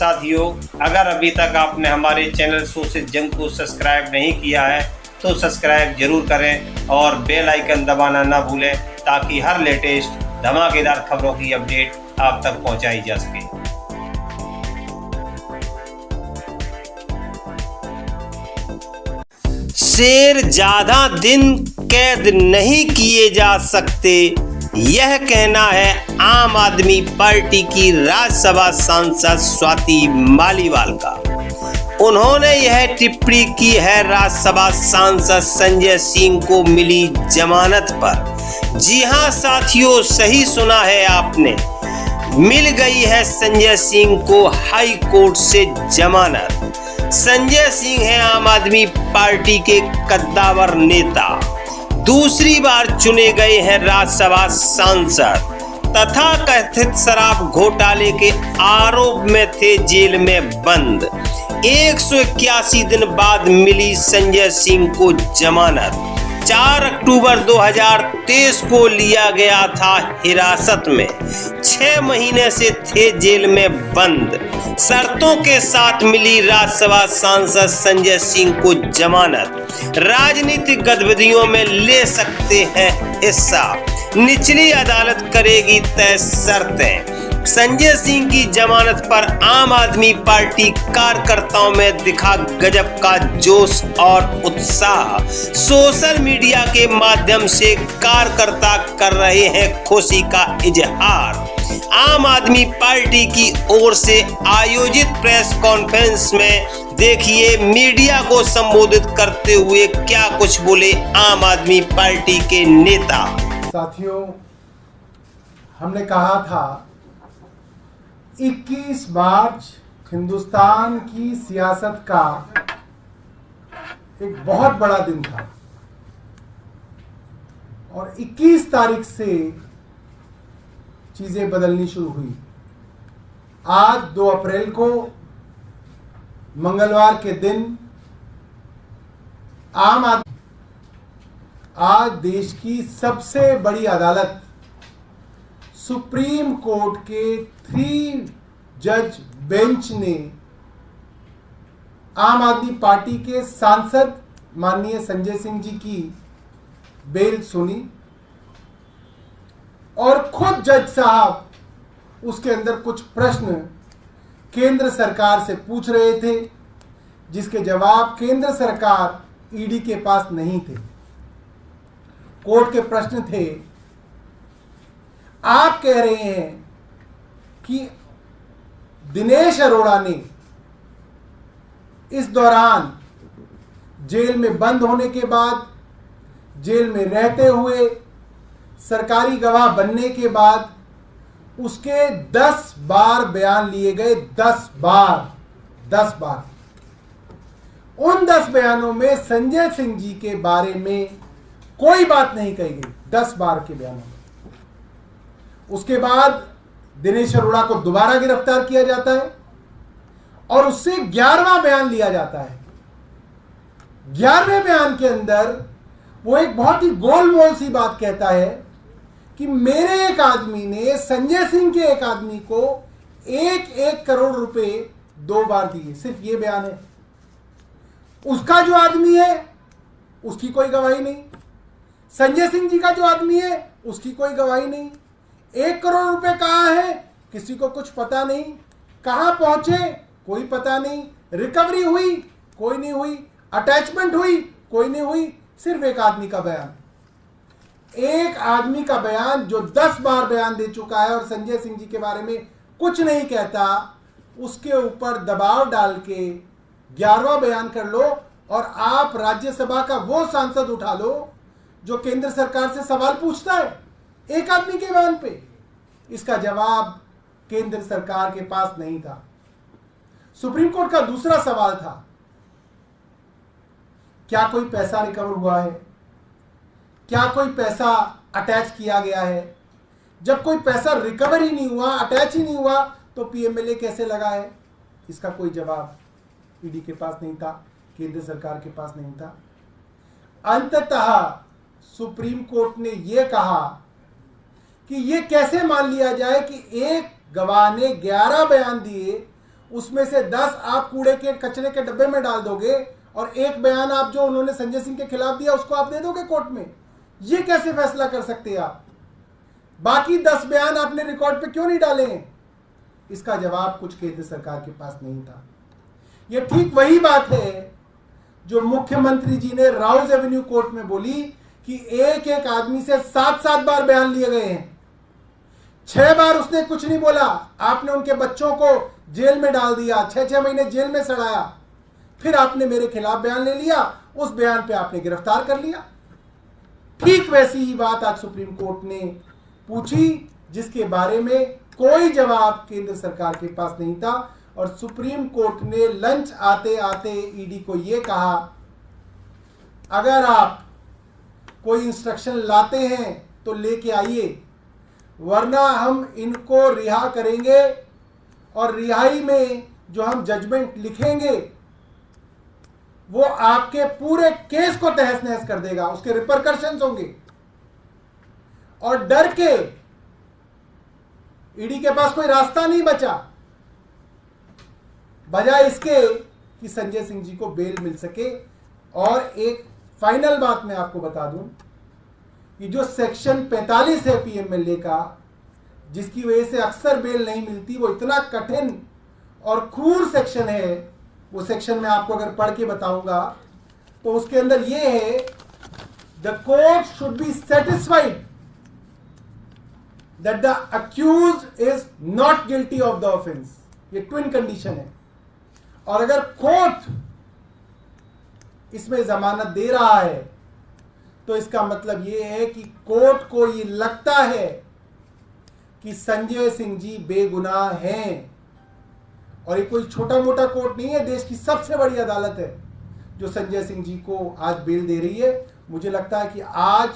साथियों, अगर अभी तक आपने हमारे चैनल सोशल जंग को सब्सक्राइब नहीं किया है तो सब्सक्राइब जरूर करें और बेल आइकन दबाना ना भूलें ताकि हर लेटेस्ट धमाकेदार खबरों की अपडेट आप तक पहुंचाई जा सके। शेर ज्यादा दिन कैद नहीं किए जा सकते, यह कहना है आम आदमी पार्टी की राज्यसभा सांसद स्वाति मालीवाल का। उन्होंने यह टिप्पणी की है राज्यसभा सांसद संजय सिंह को मिली जमानत पर। जी हां साथियों, सही सुना है आपने, मिल गई है संजय सिंह को हाई कोर्ट से जमानत। संजय सिंह हैं आम आदमी पार्टी के कद्दावर नेता, दूसरी बार चुने गए हैं राज्यसभा सांसद तथा कथित शराब घोटाले के आरोप में थे जेल में बंद। 181 दिन बाद मिली संजय सिंह को जमानत। 4 अक्टूबर 2023 को लिया गया था हिरासत में, 6 महीने से थे जेल में बंद। शर्तों के साथ मिली राज्यसभा सांसद संजय सिंह को जमानत। राजनीतिक गतिविधियों में ले सकते हैं हिस्सा, निचली अदालत करेगी तय शर्तें। संजय सिंह की जमानत पर आम आदमी पार्टी कार्यकर्ताओं में दिखा गजब का जोश और उत्साह। सोशल मीडिया के माध्यम से कार्यकर्ता कर रहे हैं खुशी का इजहार। आम आदमी पार्टी की ओर से आयोजित प्रेस कॉन्फ्रेंस में देखिए मीडिया को संबोधित करते हुए क्या कुछ बोले आम आदमी पार्टी के नेता। साथियों, हमने कहा था 21 मार्च हिंदुस्तान की सियासत का एक बहुत बड़ा दिन था और 21 तारीख से चीजें बदलनी शुरू हुई। आज 2 अप्रैल को मंगलवार के दिन आज देश की सबसे बड़ी अदालत सुप्रीम कोर्ट के 3 जज बेंच ने आम आदमी पार्टी के सांसद माननीय संजय सिंह जी की बेल सुनी और खुद जज साहब उसके अंदर कुछ प्रश्न केंद्र सरकार से पूछ रहे थे, जिसके जवाब केंद्र सरकार ईडी के पास नहीं थे। कोर्ट के प्रश्न थे, आप कह रहे हैं कि दिनेश अरोड़ा ने इस दौरान जेल में बंद होने के बाद, जेल में रहते हुए, सरकारी गवाह बनने के बाद उसके 10 बार बयान लिए गए। 10 बार। उन 10 बयानों में संजय सिंह जी के बारे में कोई बात नहीं कही गई। 10 बार के बयानों में। उसके बाद दिनेश अरोड़ा को दोबारा गिरफ्तार किया जाता है और उससे 11वां बयान लिया जाता है। 11वें बयान के अंदर वो एक बहुत ही गोलमोल सी बात कहता है कि मेरे एक आदमी ने संजय सिंह के एक आदमी को 1 करोड़ रुपए 2 बार दिए। सिर्फ ये बयान है। उसका जो आदमी है उसकी कोई गवाही नहीं, संजय सिंह जी का जो आदमी है उसकी कोई गवाही नहीं। 1 करोड़ रुपए कहां है किसी को कुछ पता नहीं, कहां पहुंचे कोई पता नहीं, रिकवरी हुई कोई नहीं हुई, अटैचमेंट हुई कोई नहीं हुई। सिर्फ एक आदमी का बयान, एक आदमी का बयान जो 10 बार बयान दे चुका है और संजय सिंह जी के बारे में कुछ नहीं कहता, उसके ऊपर दबाव डाल के 11वां बयान कर लो और आप राज्यसभा का वो सांसद उठा लो जो केंद्र सरकार से सवाल पूछता है एक आदमी के बयान पे। इसका जवाब केंद्र सरकार के पास नहीं था। सुप्रीम कोर्ट का दूसरा सवाल था, क्या कोई पैसा रिकवर हुआ है, क्या कोई पैसा अटैच किया गया है। जब कोई पैसा रिकवर ही नहीं हुआ, अटैच ही नहीं हुआ, तो पीएमएलए कैसे लगा है, इसका कोई जवाब ईडी के पास नहीं था, केंद्र सरकार के पास नहीं था। अंततः सुप्रीम कोर्ट ने यह कहा कि यह कैसे मान लिया जाए कि एक गवाह ने 11 बयान दिए, उसमें से 10 आप कूड़े के कचरे के डब्बे में डाल दोगे और एक बयान आप जो उन्होंने संजय सिंह के खिलाफ दिया उसको आप दे दोगे कोर्ट में। ये कैसे फैसला कर सकते हैं आप? बाकी 10 बयान आपने रिकॉर्ड पे क्यों नहीं डाले हैं? इसका जवाब कुछ केंद्र सरकार के पास नहीं था। ये ठीक वही बात है जो मुख्यमंत्री जी ने राउज एवेन्यू कोर्ट में बोली कि एक एक आदमी से 7-7 बार बयान लिए गए हैं। 6 बार उसने कुछ नहीं बोला, आपने उनके बच्चों को जेल में डाल दिया, 6-6 महीने जेल में सड़ाया, फिर आपने मेरे खिलाफ बयान ले लिया, उस बयान पे आपने गिरफ्तार कर लिया। ठीक वैसी ही बात आज सुप्रीम कोर्ट ने पूछी जिसके बारे में कोई जवाब केंद्र सरकार के पास नहीं था। और सुप्रीम कोर्ट ने लंच आते आते ईडी को यह कहा, अगर आप कोई इंस्ट्रक्शन लाते हैं तो लेके आइए, वरना हम इनको रिहा करेंगे और रिहाई में जो हम जजमेंट लिखेंगे वो आपके पूरे केस को तहस नहस कर देगा, उसके रिपरकशंस होंगे। और डर के ईडी के पास कोई रास्ता नहीं बचा, बजाय इसके कि संजय सिंह जी को बेल मिल सके। और एक फाइनल बात मैं आपको बता दूं कि जो सेक्शन 45 है पीएमएलए का, जिसकी वजह से अक्सर बेल नहीं मिलती, वो इतना कठिन और क्रूर सेक्शन है। वो सेक्शन मैं आपको अगर पढ़ के बताऊंगा तो उसके अंदर ये है, the court should be satisfied that the accused is not guilty of the offence. ये ट्विन कंडीशन है। और अगर कोर्ट इसमें जमानत दे रहा है तो इसका मतलब यह है कि कोर्ट को ये लगता है कि संजय सिंह जी बेगुनाह हैं। और ये कोई छोटा मोटा कोर्ट नहीं है, देश की सबसे बड़ी अदालत है जो संजय सिंह जी को आज बेल दे रही है। मुझे लगता है कि आज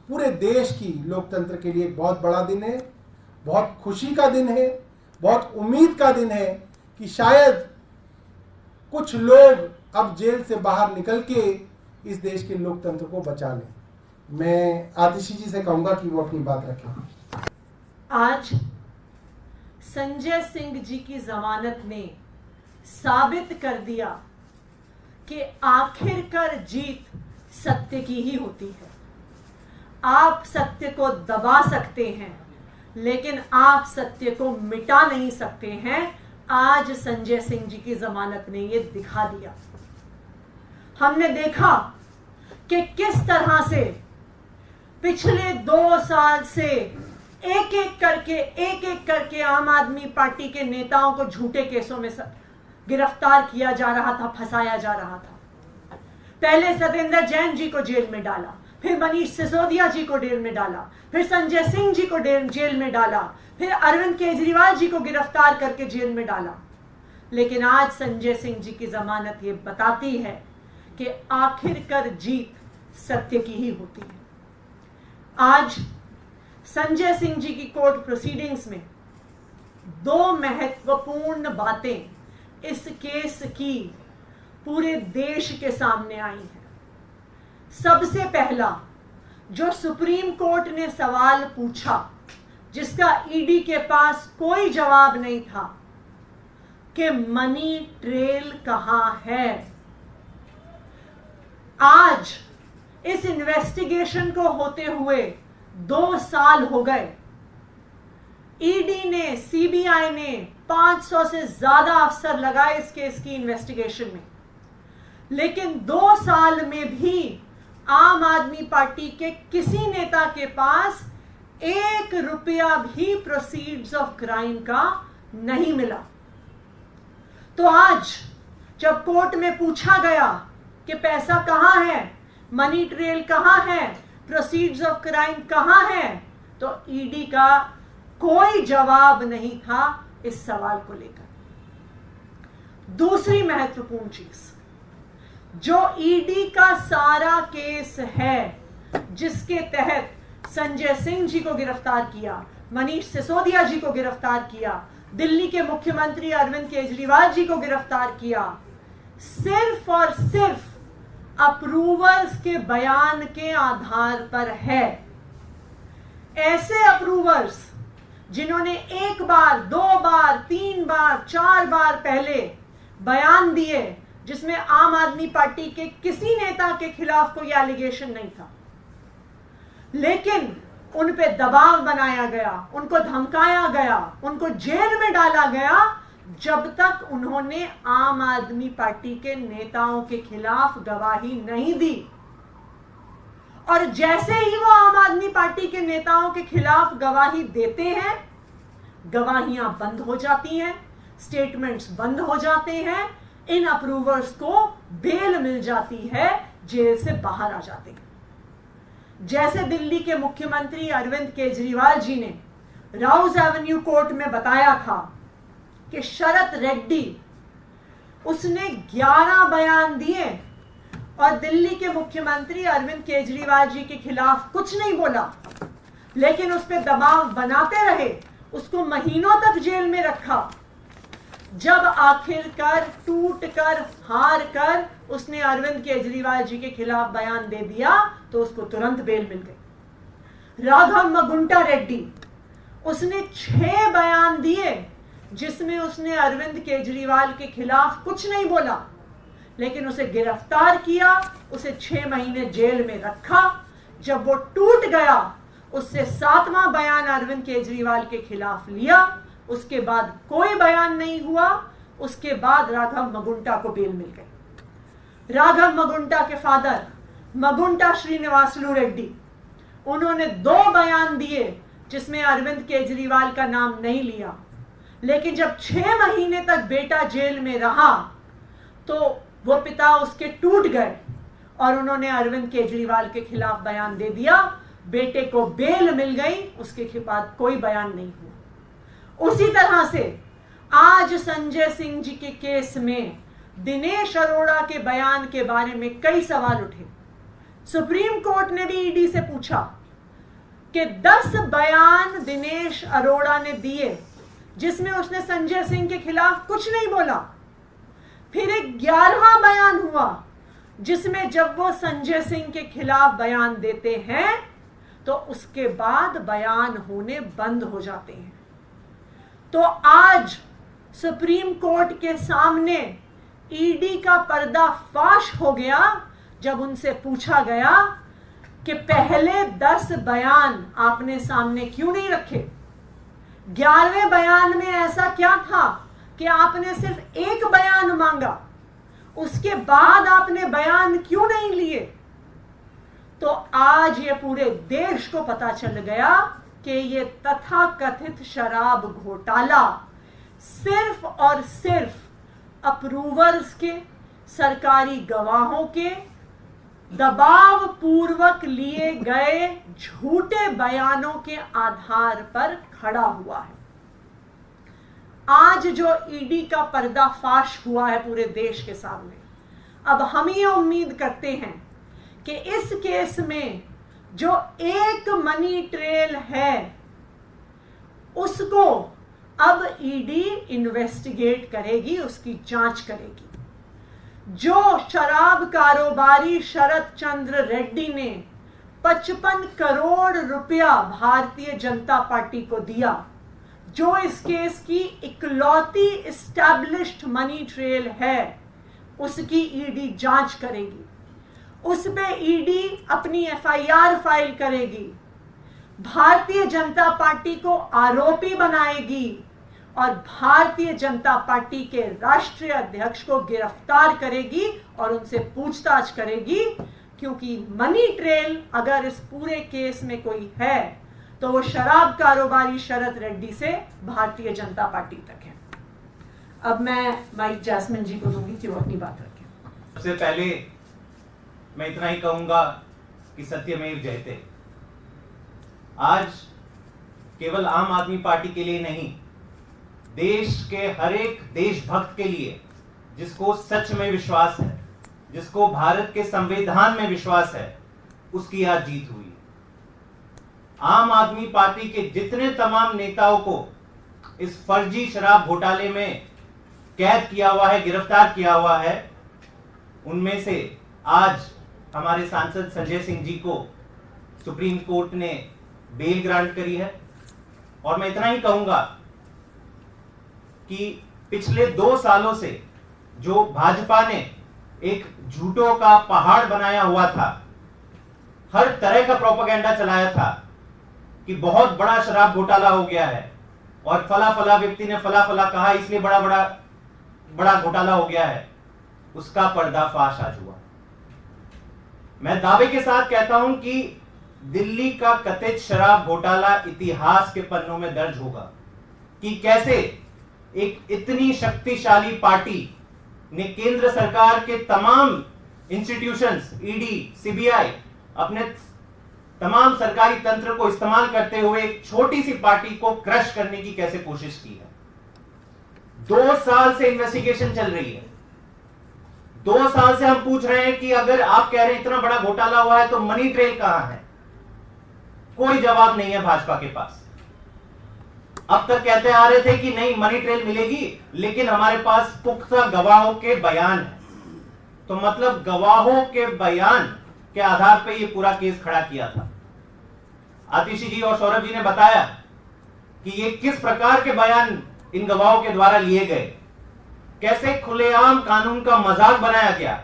पूरे देश की लोकतंत्र के लिए एक बहुत बड़ा दिन है, बहुत खुशी का दिन है, बहुत उम्मीद का दिन है कि शायद कुछ लोग अब जेल से बाहर निकल के इस देश के लोकतंत्र को बचा लें। मैं आतिशी जी से कहूंगा कि वो अपनी बात रखें। आज संजय सिंह जी की जमानत ने साबित कर दिया कि आखिरकार जीत सत्य की ही होती है। आप सत्य को दबा सकते हैं लेकिन आप सत्य को मिटा नहीं सकते हैं। आज संजय सिंह जी की जमानत ने यह दिखा दिया। हमने देखा कि किस तरह से पिछले 2 साल से एक एक करके आम आदमी पार्टी के नेताओं को झूठे केसों में गिरफ्तार किया जा रहा था, फंसाया जा रहा था। पहले सत्येंद्र जैन जी को जेल में डाला, फिर मनीष सिसोदिया जी को जेल में डाला, फिर संजय सिंह जी को जेल में डाला, फिर अरविंद केजरीवाल जी को गिरफ्तार करके जेल में डाला। लेकिन आज संजय सिंह जी की जमानत ये बताती है कि आखिरकार जीत सत्य की ही होती है। आज संजय सिंह जी की कोर्ट प्रोसीडिंग्स में 2 महत्वपूर्ण बातें इस केस की पूरे देश के सामने आई हैं। सबसे पहला, जो सुप्रीम कोर्ट ने सवाल पूछा जिसका ईडी के पास कोई जवाब नहीं था कि मनी ट्रेल कहां है। आज इस इन्वेस्टिगेशन को होते हुए 2 साल हो गए। ईडी ने, सीबीआई ने 500 से ज्यादा अफसर लगाए इस केस की इन्वेस्टिगेशन में, लेकिन 2 साल में भी आम आदमी पार्टी के किसी नेता के पास 1 रुपया भी प्रोसीड्स ऑफ क्राइम का नहीं मिला। तो आज जब कोर्ट में पूछा गया कि पैसा कहां है, मनी ट्रेल कहां है, प्रोसीड्स ऑफ क्राइम कहां है, तो ईडी का कोई जवाब नहीं था इस सवाल को लेकर। दूसरी महत्वपूर्ण चीज, जो ईडी का सारा केस है जिसके तहत संजय सिंह जी को गिरफ्तार किया, मनीष सिसोदिया जी को गिरफ्तार किया, दिल्ली के मुख्यमंत्री अरविंद केजरीवाल जी को गिरफ्तार किया, सिर्फ और सिर्फ अप्रूवर्स के बयान के आधार पर है। ऐसे अप्रूवर्स जिन्होंने 1 बार, 2 बार, 3 बार, 4 बार पहले बयान दिए जिसमें आम आदमी पार्टी के किसी नेता के खिलाफ कोई एलिगेशन नहीं था, लेकिन उन पे दबाव बनाया गया, उनको धमकाया गया, उनको जेल में डाला गया जब तक उन्होंने आम आदमी पार्टी के नेताओं के खिलाफ गवाही नहीं दी। और जैसे ही वो आम आदमी पार्टी के नेताओं के खिलाफ गवाही देते हैं, गवाहियां बंद हो जाती हैं, स्टेटमेंट्स बंद हो जाते हैं, इन अप्रूवर्स को बेल मिल जाती है, जेल से बाहर आ जाते हैं। जैसे दिल्ली के मुख्यमंत्री अरविंद केजरीवाल जी ने राउज एवेन्यू कोर्ट में बताया था कि शरत रेड्डी, उसने 11 बयान दिए और दिल्ली के मुख्यमंत्री अरविंद केजरीवाल जी के खिलाफ कुछ नहीं बोला, लेकिन उस पर दबाव बनाते रहे, उसको महीनों तक जेल में रखा। जब आखिरकार टूट कर, हार कर उसने अरविंद केजरीवाल जी के खिलाफ बयान दे दिया तो उसको तुरंत बेल मिल गई। राघव मगुंटा रेड्डी, उसने 6 बयान दिए जिसमें उसने अरविंद केजरीवाल के खिलाफ कुछ नहीं बोला, लेकिन उसे गिरफ्तार किया, उसे 6 महीने जेल में रखा। जब वो टूट गया, उससे 7वां बयान अरविंद केजरीवाल के खिलाफ लिया, उसके बाद कोई बयान नहीं हुआ। उसके बाद राघव मगुंटा को बेल मिल गई। राघव मगुंटा के फादर मगुंटा श्रीनिवासलू रेड्डी, उन्होंने 2 बयान दिए जिसमें अरविंद केजरीवाल का नाम नहीं लिया, लेकिन जब 6 महीने तक बेटा जेल में रहा तो वो पिता उसके टूट गए और उन्होंने अरविंद केजरीवाल के खिलाफ बयान दे दिया। बेटे को बेल मिल गई, उसके बाद कोई बयान नहीं हुआ। उसी तरह से आज संजय सिंह जी के केस में दिनेश अरोड़ा के बयान के बारे में कई सवाल उठे। सुप्रीम कोर्ट ने भी ईडी से पूछा कि 10 बयान दिनेश अरोड़ा ने दिए जिसमें उसने संजय सिंह के खिलाफ कुछ नहीं बोला। फिर एक 11वां बयान हुआ जिसमें जब वो संजय सिंह के खिलाफ बयान देते हैं तो उसके बाद बयान होने बंद हो जाते हैं। तो आज सुप्रीम कोर्ट के सामने ईडी का पर्दाफाश हो गया जब उनसे पूछा गया कि पहले 10 बयान आपने सामने क्यों नहीं रखे? 11वें बयान में ऐसा क्या था कि आपने सिर्फ 1 बयान मांगा? उसके बाद आपने बयान क्यों नहीं लिए? तो आज ये पूरे देश को पता चल गया कि ये तथाकथित शराब घोटाला सिर्फ और सिर्फ अप्रूवर्स के, सरकारी गवाहों के दबाव पूर्वक लिए गए झूठे बयानों के आधार पर खड़ा हुआ है। आज जो ईडी का पर्दाफाश हुआ है पूरे देश के सामने, अब हम ये उम्मीद करते हैं कि इस केस में जो एक मनी ट्रेल है उसको अब ईडी इन्वेस्टिगेट करेगी, उसकी जांच करेगी। जो शराब कारोबारी शरद चंद्र रेड्डी ने 55 करोड़ रुपया भारतीय जनता पार्टी को दिया, जो इस केस की इकलौती एस्टैब्लिश्ड मनी ट्रेल है, उसकी ईडी जांच करेगी। उस पे ईडी अपनी एफआईआर फाइल करेगी, भारतीय जनता पार्टी को आरोपी बनाएगी और भारतीय जनता पार्टी के राष्ट्रीय अध्यक्ष को गिरफ्तार करेगी और उनसे पूछताछ करेगी, क्योंकि मनी ट्रेल अगर इस पूरे केस में कोई है तो वो शराब कारोबारी शरद रेड्डी से भारतीय जनता पार्टी तक है। अब मैं माइक जैस्मिन जी को दूंगी कि वो अपनी बात रखें। सबसे पहले मैं इतना ही कहूंगा कि सत्यमेव जयते आज केवल आम आदमी पार्टी के लिए नहीं, देश के हर एक देशभक्त के लिए, जिसको सच में विश्वास है, जिसको भारत के संविधान में विश्वास है, उसकी आज जीत हुई। आम आदमी पार्टी के जितने तमाम नेताओं को इस फर्जी शराब घोटाले में कैद किया हुआ है, गिरफ्तार किया हुआ है, उनमें से आज हमारे सांसद संजय सिंह जी को सुप्रीम कोर्ट ने बेल ग्रांट करी है। और मैं इतना ही कहूंगा कि पिछले 2 सालों से जो भाजपा ने एक झूठों का पहाड़ बनाया हुआ था, हर तरह का प्रोपेगेंडा चलाया था कि बहुत बड़ा शराब घोटाला हो गया है और फला फला व्यक्ति ने फला फला कहा इसलिए बड़ा घोटाला हो गया है, उसका पर्दाफाश आज हुआ। मैं दावे के साथ कहता हूं कि दिल्ली का कथित शराब घोटाला इतिहास के पन्नों में दर्ज होगा कि कैसे एक इतनी शक्तिशाली पार्टी ने केंद्र सरकार के तमाम इंस्टीट्यूशंस, ईडी, सीबीआई, अपने तमाम सरकारी तंत्र को इस्तेमाल करते हुए एक छोटी सी पार्टी को क्रश करने की कैसे कोशिश की है। 2 साल से इन्वेस्टिगेशन चल रही है। 2 साल से हम पूछ रहे हैं कि अगर आप कह रहे हैं इतना बड़ा घोटाला हुआ है तो मनी ट्रेल कहां है? कोई जवाब नहीं है भाजपा के पास। अब तक कहते आ रहे थे कि नहीं मनी ट्रेल मिलेगी, लेकिन हमारे पास पुख्ता गवाहों के बयान है। तो मतलब गवाहों के बयान के आधार पर यह पूरा केस खड़ा किया था। आतिशी जी और सौरभ जी ने बताया कि ये किस प्रकार के बयान इन गवाहों के द्वारा लिए गए, कैसे खुलेआम कानून का मजाक बनाया गया।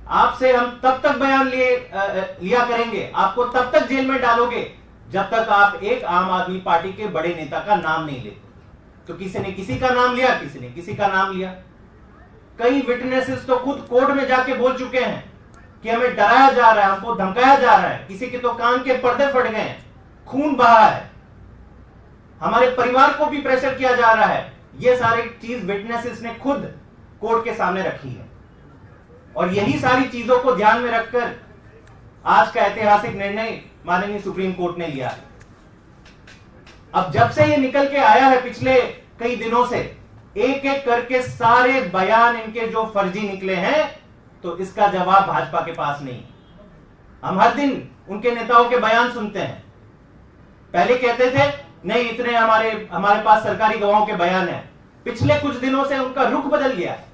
आपसे हम तब तक बयान लिया करेंगे, आपको तब तक जेल में डालोगे जब तक आप एक आम आदमी पार्टी के बड़े नेता का नाम नहीं लेते। तो किसी ने किसी का नाम लिया, किसी ने किसी का नाम लिया। कई विटनेसेस तो खुद कोर्ट में जाके बोल चुके हैं कि हमें डराया जा रहा है, हमको धमकाया जा रहा है, किसी के तो कान के पर्दे फट गए हैं, खून बहा है, हमारे परिवार को भी प्रेशर किया जा रहा है। ये सारी चीज विटनेसेस ने खुद कोर्ट के सामने रखी है और यही सारी चीजों को ध्यान में रखकर आज का ऐतिहासिक निर्णय माननीय सुप्रीम कोर्ट ने लिया है। अब जब से ये निकल के आया है पिछले कई दिनों से, एक एक करके सारे बयान इनके जो फर्जी निकले हैं, तो इसका जवाब भाजपा के पास नहीं। हम हर दिन उनके नेताओं के बयान सुनते हैं। पहले कहते थे नहीं इतने हमारे पास सरकारी गवाहों के बयान हैं। पिछले कुछ दिनों से उनका रुख बदल गया है।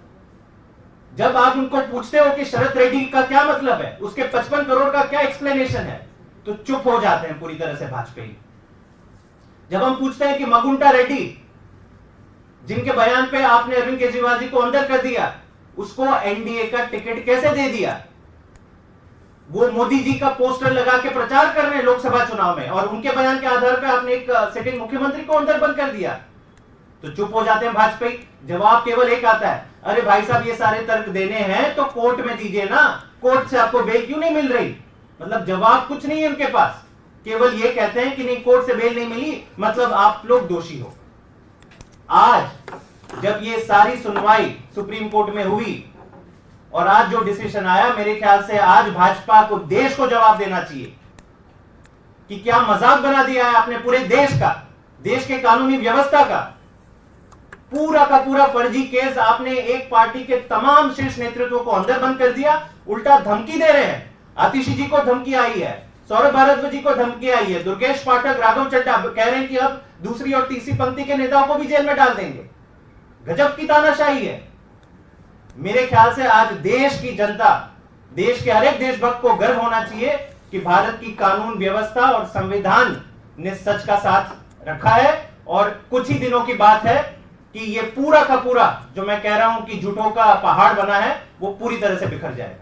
जब आप उनको पूछते हो कि शरद रेड्डी का क्या मतलब है, उसके 55 करोड़ का क्या एक्सप्लेनेशन है, तो चुप हो जाते हैं पूरी तरह से वाजपेयी। जब हम पूछते हैं कि मगुंटा रेड्डी जिनके बयान पे आपने अरविंद केजरीवाल जी को अंदर कर दिया, उसको एनडीए का टिकट कैसे दे दिया, वो मोदी जी का पोस्टर लगा के प्रचार कर रहे हैं लोकसभा चुनाव में और उनके बयान के आधार पर आपने एक सिटिंग मुख्यमंत्री को अंदर बंद कर दिया, तो चुप हो जाते हैं वाजपेयी। जवाब केवल एक आता है, अरे भाई साहब ये सारे तर्क देने हैं तो कोर्ट में दीजिए ना, कोर्ट से आपको बेल क्यों नहीं मिल रही। मतलब जवाब कुछ नहीं है उनके पास, केवल ये कहते हैं कि नहीं कोर्ट से बेल नहीं मिली मतलब आप लोग दोषी हो। आज जब ये सारी सुनवाई सुप्रीम कोर्ट में हुई और आज जो डिसीजन आया, मेरे ख्याल से आज भाजपा को, देश को जवाब देना चाहिए कि क्या मजाक बना दिया है आपने पूरे देश का, देश के कानूनी व्यवस्था का। पूरा का पूरा फर्जी केस आपने एक पार्टी के तमाम शीर्ष नेतृत्व को अंदर बंद कर दिया, उल्टा धमकी दे रहे हैं। आतिशी जी को धमकी आई है, सौरभ भारद्वाज जी को धमकी आई है, दुर्गेश पाठक, राघव चड्ढा कह रहे हैं कि अब दूसरी और तीसरी पंक्ति के नेताओं को भी जेल में डाल देंगे। गजब की तानाशाही है। मेरे ख्याल से आज देश की जनता, देश के हर एक देशभक्त को गर्व होना चाहिए कि भारत की कानून व्यवस्था और संविधान ने सच का साथ रखा है और कुछ ही दिनों की बात है कि ये पूरा का पूरा जो मैं कह रहा हूं कि झूठों का पहाड़ बना है वो पूरी तरह से बिखर जाएगा।